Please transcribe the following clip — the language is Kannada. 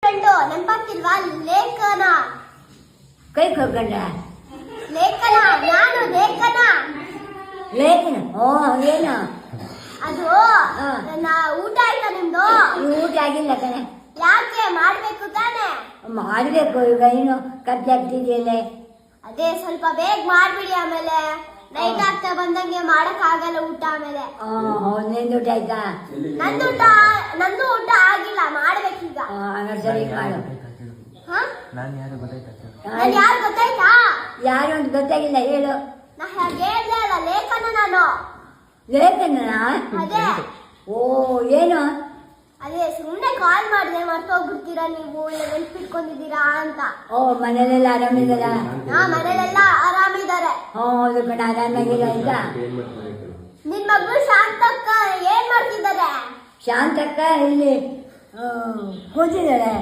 ಫ್ರೆಂಡು ನೆನಪಾಗ್ತಿಲ್ವಾ? ಲೇಖನ. ಕೈ ಕೊಡ್ಕೊಂಡ ಲೇಖನ, ನಾನು ಲೇಖನ. ಲೇಖನ. ಓ ಏನು ಅದು ಊಟ ಆಯ್ತಾ ನಿಮ್ದು? ಊಟ ಆಗಿಲ್ಲ ಕಣೆ. ಯಾಕೆ? ಮಾಡ್ಬೇಕು ತಾನೆ. ಮಾಡ್ಬೇಕು, ಈಗ ಏನು ಖರ್ಚಾಗ್ತಿದೆಯಲ್ಲ. ಅದೇ ಸ್ವಲ್ಪ ಬೇಗ ಮಾಡ್ಬಿಡಿ, ಆಮೇಲೆ ನೈಟ್ ಆಗ್ತಾ ಬಂದಂಗೆ ಮಾಡಕ್ ಆಗಲ್ಲ ಊಟ. ಆಮೇಲೆ ನಿಂದು ಊಟ ಆಯ್ತಾ? ನಂದು ಊಟ ಆಗಿಲ್ಲ, ಮಾಡ್ಬೇಕೀಗ. ಸರಿ ಮಾಡು. ನಾನ್ ಯಾರು ಗೊತ್ತಾಯ್ತಾ? ಯಾರು ಅಂತ ಗೊತ್ತಾಗಿಲ್ಲ, ಹೇಳು. ನಾ ಹೇಳ್ದೆ ಅಲ್ಲ, ಲೇಖನ ನಾನು. ಲೇಖನ? ಅದೇ. ಓ ಏನು? ಅದೇ ಸುಮ್ನೆ ಕಾಲ್ ಮಾಡಿದೆ, ಮರ್ತೋಗ್ಬಿಡ್ತೀರಾ ನೀವು, ಇಲ್ಲ ನೆನ್ಪಿಟ್ಕೊಂಡಿದ್ದೀರಾ ಅಂತ. ಓ ಮನೇಲೆಲ್ಲ ಆರಾಮಿದಾರ? ಮನೇಲೆಲ್ಲ ಆರಾಮಿದ್ದಾರೆ. ಹೌದು ಕಣ, ಆರಾಮಾಗಿಲ್ಲ. ಈಗ ನಿನ್ ಮಗಳು ಶಾಂತಕ್ಕ ಏನ್ ಮಾಡ್ತಿದ್ದಾರೆ? ಶಾಂತಕ್ಕ ಇಲ್ಲಿ ಕೂತಿದ್ದಾಳೆ.